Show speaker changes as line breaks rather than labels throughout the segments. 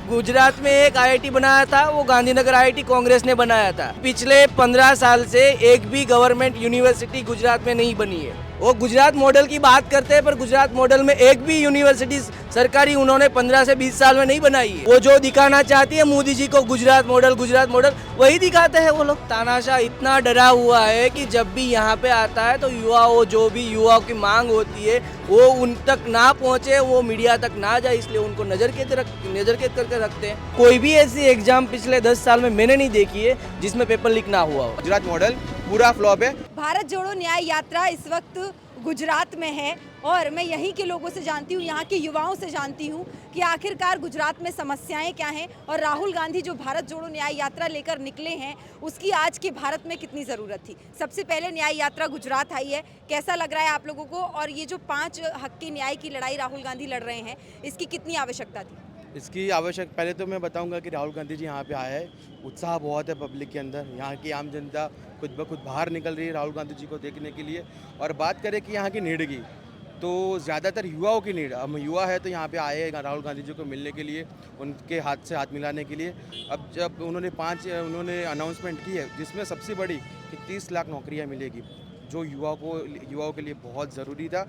गुजरात में एक आईआईटी बनाया था, वो गांधीनगर आईआईटी कांग्रेस ने बनाया था। पिछले 15 साल से एक भी गवर्नमेंट यूनिवर्सिटी गुजरात में नहीं बनी है। वो गुजरात मॉडल की बात करते हैं, पर गुजरात मॉडल में एक भी यूनिवर्सिटी सरकारी उन्होंने 15 से 20 साल में नहीं बनाई है। वो जो दिखाना चाहती है मोदी जी को गुजरात मॉडल वही दिखाते हैं वो लोग। तानाशाह इतना डरा हुआ है कि जब भी यहाँ पे आता है तो युवाओं जो भी युवाओं की मांग होती है वो उन तक ना पहुँचे, वो मीडिया तक ना जाए, इसलिए उनको नजर कैद करके रखते हैं। कोई भी ऐसी एग्जाम पिछले 10 साल में मैंने नहीं देखी है जिसमें पेपर लीक ना हुआ हो।
गुजरात मॉडल पूरा फ्लॉप है।
भारत जोड़ो न्याय यात्रा इस वक्त गुजरात में है और मैं यहीं के लोगों से जानती हूँ, यहाँ के युवाओं से जानती हूँ कि आखिरकार गुजरात में समस्याएं क्या हैं और राहुल गांधी जो भारत जोड़ो न्याय यात्रा लेकर निकले हैं उसकी आज के भारत में कितनी ज़रूरत थी। सबसे पहले न्याय यात्रा गुजरात आई है, कैसा लग रहा है आप लोगों को? और ये जो 5 हक के न्याय की लड़ाई राहुल गांधी लड़ रहे हैं, इसकी कितनी आवश्यकता थी?
इसकी आवश्यक पहले तो मैं बताऊंगा कि राहुल गांधी जी यहाँ पे आए हैं, उत्साह बहुत है पब्लिक के अंदर। यहाँ की आम जनता खुद ब खुद बाहर निकल रही है राहुल गांधी जी को देखने के लिए। और बात करें कि यहाँ की नीड की, तो ज़्यादातर युवाओं की नीड, हम युवा है तो यहाँ पे आए हैं राहुल गांधी जी को मिलने के लिए, उनके हाथ से हाथ मिलाने के लिए। अब जब उन्होंने अनाउंसमेंट की है जिसमें सबसे बड़ी कि 30 लाख नौकरियाँ मिलेगी, जो युवाओं के लिए बहुत ज़रूरी था।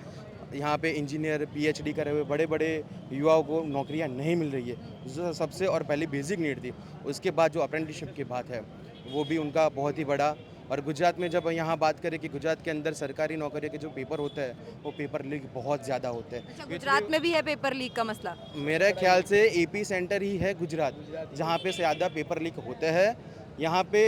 यहाँ पे इंजीनियर पीएचडी करे हुए बड़े बड़े युवाओं को नौकरियाँ नहीं मिल रही है, जो सबसे और पहली बेसिक नीड थी। उसके बाद जो अप्रेंटिसशिप की बात है वो भी उनका बहुत ही बड़ा। और गुजरात में जब यहाँ बात करें कि गुजरात के अंदर सरकारी नौकरी के जो पेपर होते हैं वो पेपर लीक बहुत ज़्यादा होते हैं।
अच्छा, गुजरात में भी है पेपर लीक का मसला?
मेरे ख्याल से एपी सेंटर ही है गुजरात, जहाँ पे ज़्यादा पेपर लीक होते हैं। यहाँ पे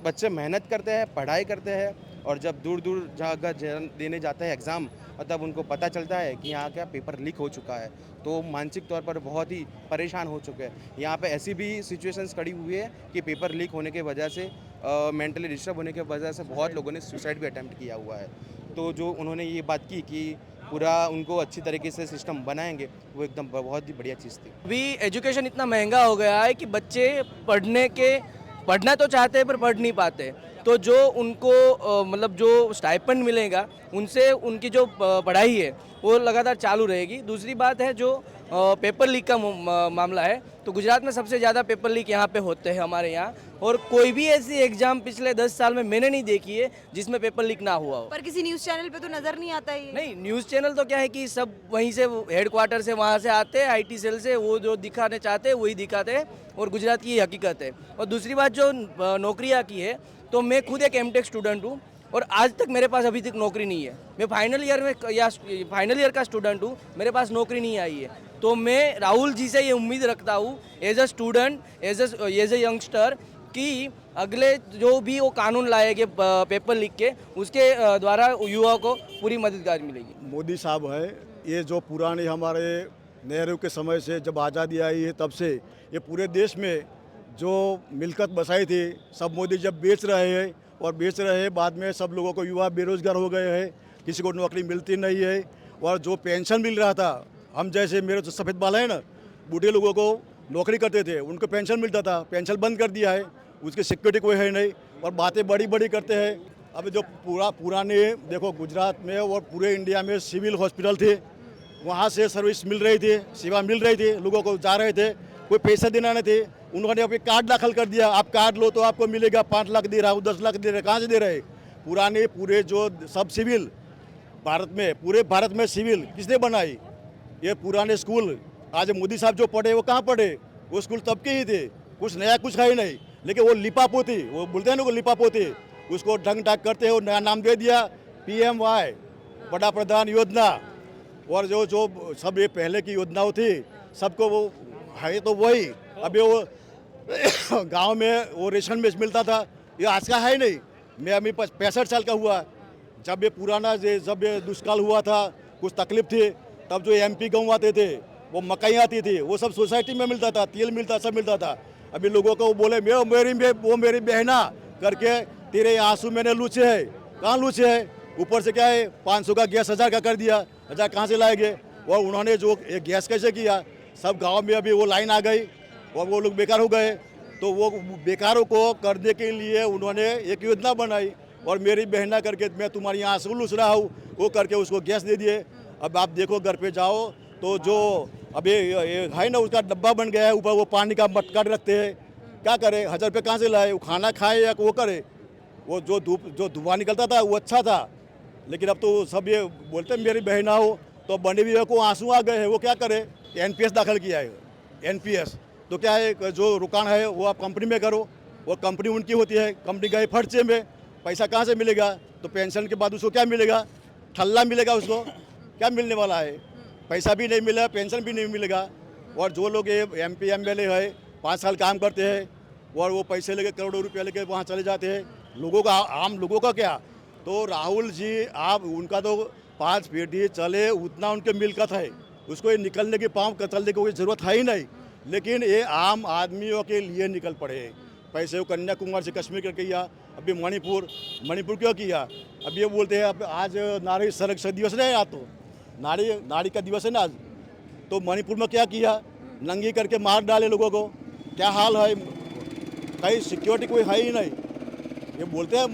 बच्चे मेहनत करते हैं, पढ़ाई करते हैं, और जब दूर जगह देने जाते हैं एग्ज़ाम और तब उनको पता चलता है कि यहाँ का पेपर लीक हो चुका है, तो मानसिक तौर पर बहुत ही परेशान हो चुके हैं। यहाँ पे ऐसी भी सिचुएशंस खड़ी हुई है कि पेपर लीक होने के वजह से मेंटली डिस्टर्ब होने के वजह से बहुत लोगों ने सुसाइड भी अटैम्प्ट किया हुआ है। तो जो उन्होंने ये बात की कि पूरा उनको अच्छी तरीके से सिस्टम बनाएंगे, वो एकदम बहुत ही बढ़िया चीज़ थी।
अभी एजुकेशन इतना महंगा हो गया है कि बच्चे पढ़ना तो चाहते हैं पर पढ़ नहीं पाते। तो जो उनको मतलब जो स्टाइपेंड मिलेगा उनसे उनकी जो पढ़ाई है वो लगातार चालू रहेगी। दूसरी बात है जो पेपर लीक का मामला है, तो गुजरात में सबसे ज़्यादा पेपर लीक यहाँ पे होते हैं हमारे यहाँ, और कोई भी ऐसी एग्जाम पिछले 10 साल में मैंने नहीं देखी है जिसमें पेपर लीक ना हुआ हो।
पर किसी न्यूज़ चैनल पे तो नज़र नहीं आता है ये।
नहीं, न्यूज़ चैनल तो क्या है कि सब वहीं से हेडक्वार्टर से वहाँ से आते हैं, आईटी सेल से, वो जो दिखाने चाहते हैं वही दिखाते हैं, और गुजरात की हकीकत है। और दूसरी बात जो नौकरियाँ की है, तो मैं खुद एक एमटेक स्टूडेंट हूँ और आज तक मेरे पास अभी तक नौकरी नहीं है। मैं फाइनल ईयर का स्टूडेंट हूँ, मेरे पास नौकरी नहीं आई है। तो मैं राहुल जी से ये उम्मीद रखता हूँ as a student, as a youngster, कि अगले जो भी वो कानून लाएंगे पेपर लीक के, उसके द्वारा युवाओं को पूरी मददगार मिलेगी।
मोदी साहब है, ये जो पुराने हमारे नेहरू के समय से जब आज़ादी आई है तब से ये पूरे देश में जो मिलकत बसाई थी सब मोदी जब बेच रहे हैं और बेच रहे हैं, बाद में सब लोगों को युवा बेरोजगार हो गए हैं, किसी को नौकरी मिलती नहीं है। और जो पेंशन मिल रहा था, हम जैसे मेरे तो सफ़ेद बाल है ना, बूढ़े लोगों को नौकरी करते थे उनको पेंशन मिलता था, पेंशन बंद कर दिया है, उसकी सिक्योरिटी कोई है नहीं, और बातें बड़ी बड़ी करते हैं। अब जो पुराने देखो गुजरात में और पूरे इंडिया में सिविल हॉस्पिटल थे, वहाँ से सर्विस मिल रही थी, सेवा मिल रही थी, लोगों को जा रहे थे, कोई पैसा देना नहीं थे। उन्होंने अभी कार्ड दाखिल कर दिया, आप कार्ड लो तो आपको मिलेगा, 5 लाख दे रहा हूँ, 10 लाख दे रहे, कहाँ से दे रहे? पूरे जो सब सिविल पूरे भारत में सिविल किसने बनाई? ये पुराने स्कूल। आज मोदी साहब जो पढ़े वो कहाँ पढ़े? वो स्कूल तब के ही थे, कुछ नया कुछ है ही नहीं। लेकिन वो लिपापोती, वो बोलते हैं ना, वो लिपापोती, उसको ढंग ढाक करते हो, नया नाम दे दिया PMY, बड़ा प्रधान योजना। और जो सब ये पहले की योजनाओं थी सबको वो है तो वही। अभी वो गांव में वो रेशन में मिलता था, ये आज का है नहीं। मैं अभी 65 साल का हुआ, जब ये पुराना जब ये दुष्काल हुआ था, कुछ तकलीफ थी, तब जो MP गेहूँ आते थे, वो मकई आती थी, वो सब सोसाइटी में मिलता था, तेल मिलता, सब मिलता था। अभी लोगों को वो बोले वो मेरी बहना करके, तेरे आंसू मैंने लूचे है, कहाँ लूचे है? ऊपर से क्या है, 500 का गैस 1000 का कर दिया, 1000 कहाँ से लाएंगे? और उन्होंने जो ये गैस कैसे किया, सब गांव में अभी वो लाइन आ गई और वो लोग बेकार हो गए। तो वो बेकारों को करने के लिए उन्होंने एक योजना बनाई, और मेरी बहना करके मैं तुम्हारी यहाँ आंसू लूस रहा हूँ, वो करके उसको गैस दे दिए। अब आप देखो घर पे जाओ तो जो अब ये है ना, उसका डब्बा बन गया है, ऊपर वो पानी का मटका रखते हैं। क्या करे, 1000 रुपये कहाँ से लाए? वो खाना खाए या वो करे? वो जो धुआं निकलता था वो अच्छा था, लेकिन अब तो सब ये बोलते हैं मेरी बहना हो, तो बने भी को आंसू आ गए हैं। वो क्या करे? एनपीएस दाखिल किया है, एनपीएस। तो क्या है, जो रुकान है वो आप कंपनी में करो, वो कंपनी उनकी होती है, कंपनी गए फर्चे में, पैसा कहाँ से मिलेगा? तो पेंशन के बाद उसको क्या मिलेगा? ठल्ला मिलेगा उसको, क्या मिलने वाला है? पैसा भी नहीं मिला, पेंशन भी नहीं मिलेगा। और जो लोग ये एमपी एमएलए है 5 साल काम करते हैं और वो पैसे लेके करोड़ों रुपये लेके वहाँ चले जाते हैं, लोगों का, आम लोगों का क्या? तो राहुल जी, आप उनका तो 5 पीढ़ी चले उतना उनके मिलकत है, उसको ये निकलने की पाँव चलने की कोई ज़रूरत है ही नहीं। लेकिन ये आम आदमियों के लिए निकल पड़े हैं। पैसे वो कन्याकुमारी से कश्मीर का किया, अभी मणिपुर क्यों किया? अब ये बोलते हैं अब आज नारी संरक्षण दिवस नहीं, आज तो नारी का दिवस है ना आज, तो मणिपुर में क्या किया? नंगी करके मार डाले लोगों को। क्या हाल है? कहीं सिक्योरिटी कोई है ही नहीं। ये बोलते हैं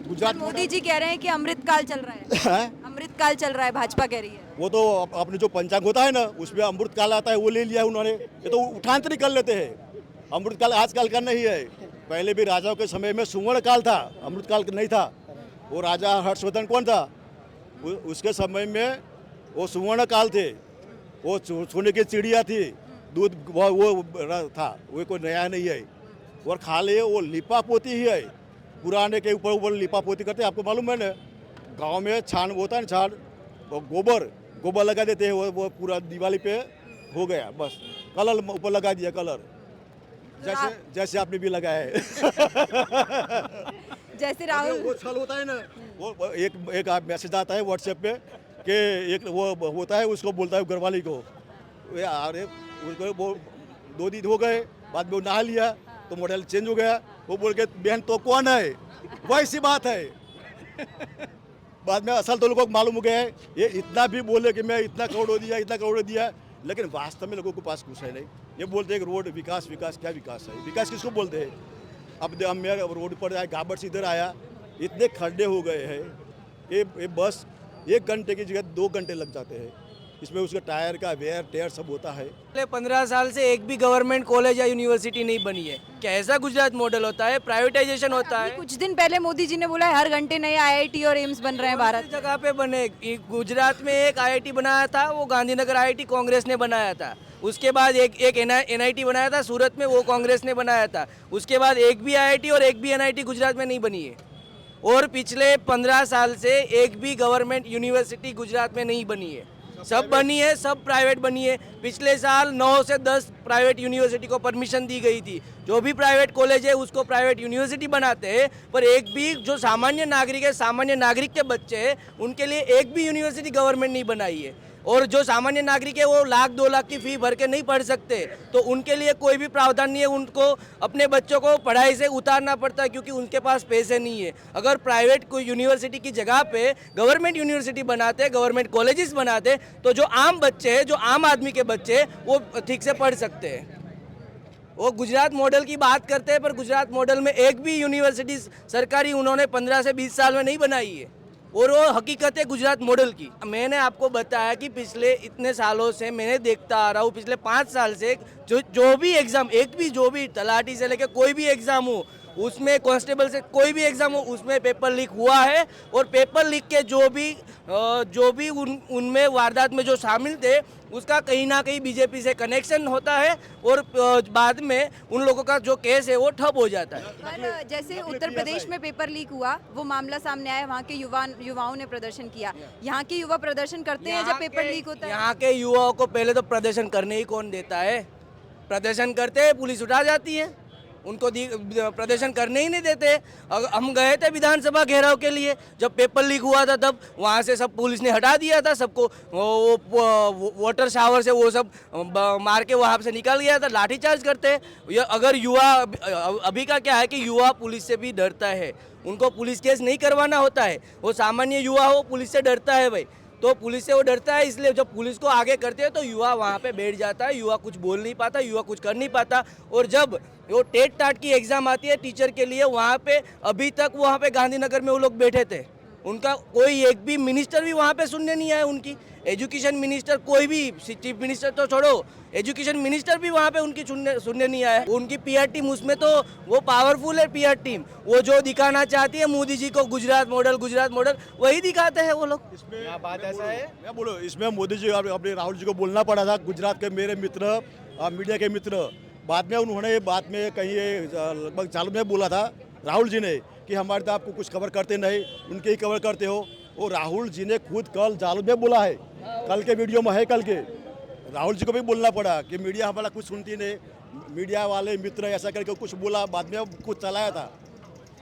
गुजरात
मोदी जी कह रहे हैं कि अमृतकाल चल रहा है। अमृतकाल चल रहा है, भाजपा कह रही है।
वो तो अपने जो पंचांग होता है ना, उसमें अमृतकाल आता है, वो ले लिया उन्होंने। ये तो उठांतरी कर लेते हैं। अमृतकाल आजकल का नहीं है, पहले भी राजाओं के समय में सुवर्ण काल था, अमृतकाल नहीं था। वो राजा हर्षवर्धन कौन था? उसके समय में वो सुवर्ण काल थे, वो सोने की चिड़िया थी, दूध वो था, वो कोई नया नहीं है। और खाली वो लिपा पोती ही है, पुराने के ऊपर लिपा पोती करते हैं। आपको मालूम है ना, गांव में छान होता है ना, छान गोबर लगा देते हैं, वो पूरा दिवाली पे हो गया, बस कलर ऊपर लगा दिया, कलर जैसे आपने भी लगाया है।
जैसे राहुल,
वो छल होता है ना, वो एक मैसेज आता है व्हाट्सएप पे कि एक वो होता है, उसको बोलता है घरवाली को, अरे उसको वो 2 दिन हो गए, बाद में वो नहा लिया तो मॉडल चेंज हो गया, वो बोल के बहन तो कौन है? वैसी बात है। बाद में असल तो लोगों को मालूम हो गया है, ये इतना भी बोले कि मैं इतना करोड़ दिया, लेकिन वास्तव में लोगों के पास कुछ है नहीं। ये बोलते हैं कि रोड विकास, क्या विकास है? विकास किसको बोलते हैं? अब मैं रोड पर आया, घाबर से इधर आया, इतने खड्डे हो गए हैं, ये बस 1 घंटे की जगह 2 घंटे लग जाते हैं। इसमें उसका टायर का वेयर टेयर सब होता है।
पिछले 15 साल से एक भी गवर्नमेंट कॉलेज या यूनिवर्सिटी नहीं बनी है। कैसा गुजरात मॉडल होता है? प्राइवेटाइजेशन होता है।
कुछ दिन पहले मोदी जी ने बोला है हर घंटे नए आईआईटी और एम्स बन रहे हैं भारत
जगह पे बने। गुजरात में एक आईआईटी बनाया था, वो गांधीनगर आईआईटी कांग्रेस ने बनाया था। उसके बाद एक एनआईटी बनाया था सूरत में, वो कांग्रेस ने बनाया था। उसके बाद एक भी आईआईटी और एक भी एनआईटी गुजरात में नहीं बनी है। और पिछले 15 साल से एक भी गवर्नमेंट यूनिवर्सिटी गुजरात में नहीं बनी है। सब बनी है, सब प्राइवेट बनी है। पिछले साल 9 से 10 प्राइवेट यूनिवर्सिटी को परमिशन दी गई थी। जो भी प्राइवेट कॉलेज है उसको प्राइवेट यूनिवर्सिटी बनाते हैं, पर एक भी जो सामान्य नागरिक है, सामान्य नागरिक के बच्चे हैं, उनके लिए एक भी यूनिवर्सिटी गवर्नमेंट नहीं बनाई है। और जो सामान्य नागरिक है वो 1-2 लाख की फ़ी भर के नहीं पढ़ सकते, तो उनके लिए कोई भी प्रावधान नहीं है। उनको अपने बच्चों को पढ़ाई से उतारना पड़ता है क्योंकि उनके पास पैसे नहीं है। अगर प्राइवेट कोई यूनिवर्सिटी की जगह पे गवर्नमेंट यूनिवर्सिटी बनाते, गवर्नमेंट कॉलेजेस बनाते, तो जो आम बच्चे हैं, जो आम आदमी के बच्चे, वो ठीक से पढ़ सकते हैं। वो गुजरात मॉडल की बात करते हैं, पर गुजरात मॉडल में एक भी यूनिवर्सिटी सरकारी उन्होंने 15 से 20 साल में नहीं बनाई है। और वो हकीकत है गुजरात मॉडल की। मैंने आपको बताया कि पिछले इतने सालों से मैंने देखता आ रहा हूँ, पिछले 5 साल से जो भी एग्ज़ाम, एक भी जो भी तलाटी से लेकर कोई भी एग्ज़ाम हो, उसमें कांस्टेबल से कोई भी एग्ज़ाम हो, उसमें पेपर लीक हुआ है। और पेपर लीक के जो भी उनमें वारदात में जो शामिल थे, उसका कहीं ना कहीं बीजेपी से कनेक्शन होता है और बाद में उन लोगों का जो केस है वो ठप हो जाता है।
पर जैसे उत्तर प्रदेश में पेपर लीक हुआ, वो मामला सामने आया, वहाँ के युवाओं ने प्रदर्शन किया। यहाँ के युवा प्रदर्शन करते हैं जब पेपर लीक होता है? यहाँ
के युवाओं को पहले तो प्रदर्शन करने ही कौन देता है? प्रदर्शन करते हैं, पुलिस उठा जाती है, उनको प्रदर्शन करने ही नहीं देते। हम गए थे विधानसभा घेराव के लिए, जब पेपर लीक हुआ था तब वहाँ से सब पुलिस ने हटा दिया था सबको। वो वाटर शावर से वो सब मार के वहाँ से निकल गया था, लाठीचार्ज करते हैं। अगर युवा, अभी का क्या है कि युवा पुलिस से भी डरता है, उनको पुलिस केस नहीं करवाना होता है। वो सामान्य युवा हो, पुलिस से डरता है भाई, तो पुलिस से वो डरता है, इसलिए जब पुलिस को आगे करते हैं तो युवा वहाँ पे बैठ जाता है। युवा कुछ बोल नहीं पाता, युवा कुछ कर नहीं पाता। और जब वो टेट टाट की एग्ज़ाम आती है टीचर के लिए, वहाँ पे अभी तक वहाँ पे गांधीनगर में वो लोग बैठे थे, उनका कोई एक भी मिनिस्टर भी वहाँ पे सुनने नहीं आया उनकी। एजुकेशन मिनिस्टर, कोई भी चीफ मिनिस्टर तो छोड़ो, एजुकेशन मिनिस्टर भी वहाँ पे उनकी सुनने नहीं आया। उनकी पीआर टीम, उसमें तो वो पावरफुल है पीआर टीम, वो जो दिखाना चाहती है मोदी जी को गुजरात मॉडल वही दिखाते हैं वो लोग।
यहाँ बात ऐसा है,
मैं बोलो इसमें मोदी जी अपने राहुल जी को बोलना पड़ा था, गुजरात के मेरे मित्र मीडिया के मित्र, बाद में उन्होंने बाद में कहीं लगभग चालू में बोला था राहुल जी ने कि हमारे तो आपको कुछ कवर करते नहीं, उनके ही कवर करते हो। वो राहुल जी ने खुद कल जालू में बोला है, कल के वीडियो में है, कल के राहुल जी को भी बोलना पड़ा कि मीडिया हमारा कुछ सुनती नहीं, मीडिया वाले मित्र ऐसा करके कुछ बोला, बाद में कुछ चलाया था।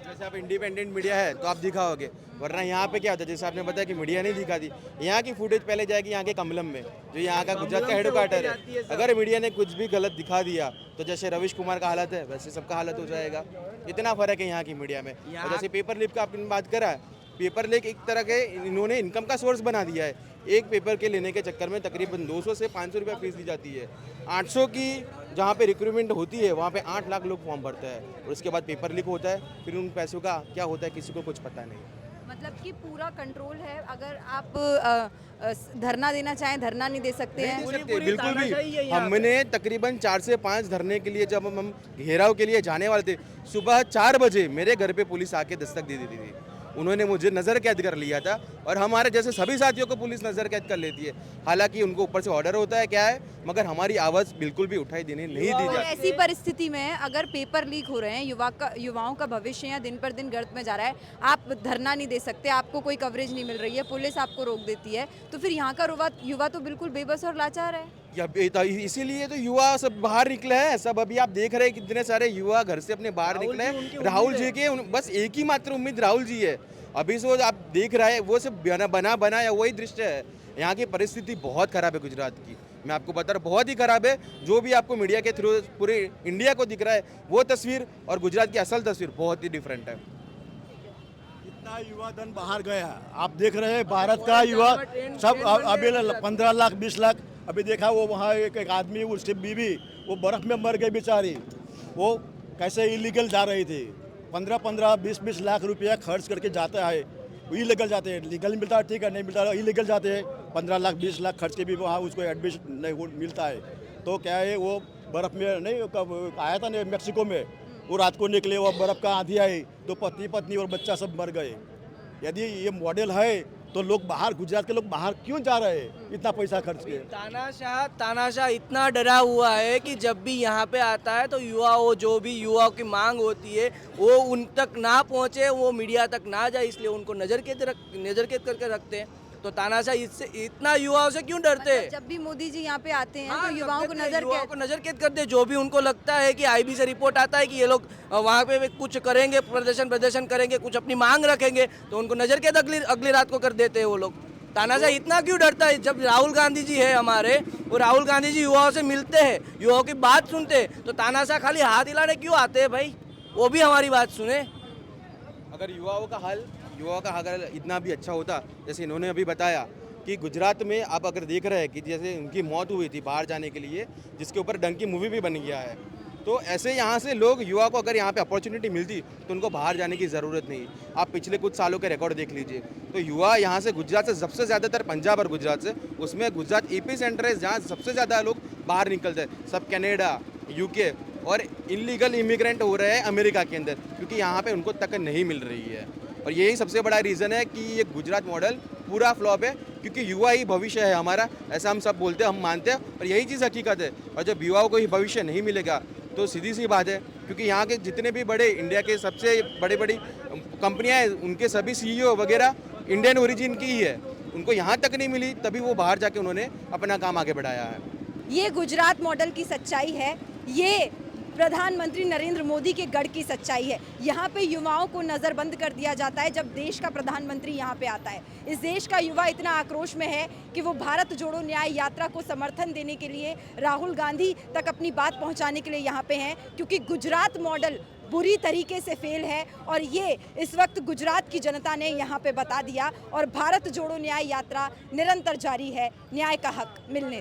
जैसे आप इंडिपेंडेंट मीडिया है तो आप दिखाओगे, वरना यहाँ पे क्या होता है, जैसे आपने बताया कि मीडिया नहीं दिखाती, यहाँ की फुटेज पहले जाएगी यहाँ के कमलम में, जो यहाँ का गुजरात का हेडक्वार्टर है। अगर मीडिया ने कुछ भी गलत दिखा दिया तो जैसे रविश कुमार का हालत है वैसे सबका हालत हो जाएगा। इतना फर्क है यहाँ की मीडिया में। और जैसे पेपर लीक का आपने बात करा, पेपर लीक एक तरह के इन्होंने इनकम का सोर्स बना दिया है। एक पेपर के लेने के चक्कर में तकरीबन 200 से 500 रुपया फीस दी जाती है। 800 की जहाँ पे रिक्रूटमेंट होती है वहाँ पे 8 लाख लोग फॉर्म भरते हैं, और उसके बाद पेपर लीक होता है, फिर उन पैसों का क्या होता है किसी को कुछ पता नहीं।
मतलब कि पूरा कंट्रोल है, अगर आप धरना देना चाहें धरना नहीं दे सकते हैं।
बिल्कुल भी। हमने तकरीबन 4 से 5 धरने के लिए जब हम घेराव के लिए जाने वाले थे, सुबह 4 बजे मेरे घर पे पुलिस आके दस्तक दे देती थी। उन्होंने मुझे नज़र कैद कर लिया था, और हमारे जैसे सभी साथियों को पुलिस नज़र कैद कर लेती है। हालांकि उनको ऊपर से ऑर्डर होता है क्या है, मगर हमारी आवाज़ बिल्कुल भी उठाई देने नहीं दी जाती।
ऐसी परिस्थिति में अगर पेपर लीक हो रहे हैं, युवाओं का भविष्य यहाँ दिन पर दिन गर्त में जा रहा है, आप धरना नहीं दे सकते, आपको कोई कवरेज नहीं मिल रही है, पुलिस आपको रोक देती है, तो फिर यहाँ का युवा तो बिल्कुल बेबस और लाचार है।
इसीलिए तो युवा सब बाहर निकले हैं। सब अभी आप देख रहे हैं कितने सारे युवा घर से अपने बाहर निकले हैं। राहुल जी के बस एक ही मात्र उम्मीद राहुल जी है। अभी से आप देख रहे हैं वो सब बना या वही दृश्य है। यहाँ की परिस्थिति बहुत खराब है गुजरात की, मैं आपको बता रहा हूँ, बहुत ही खराब है। जो भी आपको मीडिया के थ्रू पूरे इंडिया को दिख रहा है वो तस्वीर और गुजरात की असल तस्वीर बहुत ही डिफरेंट है।
इतना युवा धन बाहर गया, आप देख रहे हैं भारत का युवा सब अभी 15 लाख 20 लाख। अभी देखा वो वहाँ एक आदमी, उसकी बीवी वो बर्फ़ में मर गई बेचारी, वो कैसे इलीगल जा रही थी। 15-15 20-20 लाख रुपया खर्च करके जाता है, इलीगल जाते हैं। लीगल मिलता है ठीक है, नहीं मिलता है इलीगल जाते हैं। 15 लाख 20 लाख खर्च के भी वहाँ उसको एडमिशन नहीं मिलता है। तो क्या है, वो बर्फ़ में नहीं कब आया था नहीं मैक्सिको में, वो रात को निकले, वो बर्फ़ का आंधी आई तो पत्नी और बच्चा सब मर गए। यदि ये मॉडल है तो लोग बाहर, गुजरात के लोग बाहर क्यों जा रहे हैं इतना पैसा खर्च के?
तानाशाह इतना डरा हुआ है कि जब भी यहाँ पे आता है तो युवाओं, जो भी युवाओं की मांग होती है वो उन तक ना पहुँचे, वो मीडिया तक ना जाए, इसलिए उनको नजर कैद करके रखते हैं। तो तानाशाह इससे इतना युवाओं से क्यों डरते हैं?
जब भी मोदी जी यहाँ पे आते हैं
हाँ,
तो युवाओं को नजर
कैद कर दे। जो भी उनको लगता है कि आईबी से रिपोर्ट आता है कि ये लोग वहाँ पे कुछ करेंगे, प्रदर्शन करेंगे, कुछ अपनी मांग रखेंगे, तो उनको नजर कैद अगली रात को कर देते हैं वो लोग। तानाशाह इतना क्यों डरता है? जब राहुल गांधी जी है हमारे, वो राहुल गांधी जी युवाओं से मिलते हैं, युवाओं की बात सुनते हैं, तो तानाशाह खाली हाथ हिलाने क्यों आते हैं भाई? वो भी हमारी बात सुने।
अगर युवाओं का अगर इतना भी अच्छा होता, जैसे इन्होंने अभी बताया कि गुजरात में आप अगर देख रहे हैं कि जैसे उनकी मौत हुई थी बाहर जाने के लिए, जिसके ऊपर डंकी मूवी भी बन गया है, तो ऐसे यहाँ से लोग, युवा को अगर यहाँ पे अपॉर्चुनिटी मिलती तो उनको बाहर जाने की ज़रूरत नहीं। आप पिछले कुछ सालों के रिकॉर्ड देख लीजिए, तो युवा यहाँ से गुजरात से सबसे ज़्यादातर पंजाब और गुजरात से, उसमें गुजरात एपी सेंटर है जहाँ सबसे ज़्यादा लोग बाहर निकलते हैं। सब कनाडा, यूके और इलीगल इमिग्रेंट हो रहे हैं अमेरिका के अंदर, क्योंकि यहाँ पे उनको तक नहीं मिल रही है। और यही सबसे बड़ा रीज़न है कि ये गुजरात मॉडल पूरा फ्लॉप है, क्योंकि युवा ही भविष्य है हमारा, ऐसा हम सब बोलते हैं, हम मानते हैं, और यही चीज़ हकीकत है। और जब युवाओं को ही भविष्य नहीं मिलेगा तो सीधी सी बात है, क्योंकि यहाँ के जितने भी बड़े, इंडिया के सबसे बड़ी कंपनियाँ हैं, उनके सभी CEO वगैरह इंडियन ओरिजिन की ही है। उनको यहाँ तक नहीं मिली, तभी वो बाहर जाके उन्होंने अपना काम आगे बढ़ाया है।
ये गुजरात मॉडल की सच्चाई है, ये प्रधानमंत्री नरेंद्र मोदी के गढ़ की सच्चाई है। यहाँ पे युवाओं को नज़रबंद कर दिया जाता है जब देश का प्रधानमंत्री यहाँ पे आता है। इस देश का युवा इतना आक्रोश में है कि वो भारत जोड़ो न्याय यात्रा को समर्थन देने के लिए, राहुल गांधी तक अपनी बात पहुँचाने के लिए यहाँ पे हैं, क्योंकि गुजरात मॉडल बुरी तरीके से फेल है। और ये इस वक्त गुजरात की जनता ने यहाँ पे बता दिया, और भारत जोड़ो न्याय यात्रा निरंतर जारी है न्याय का हक मिलने तक।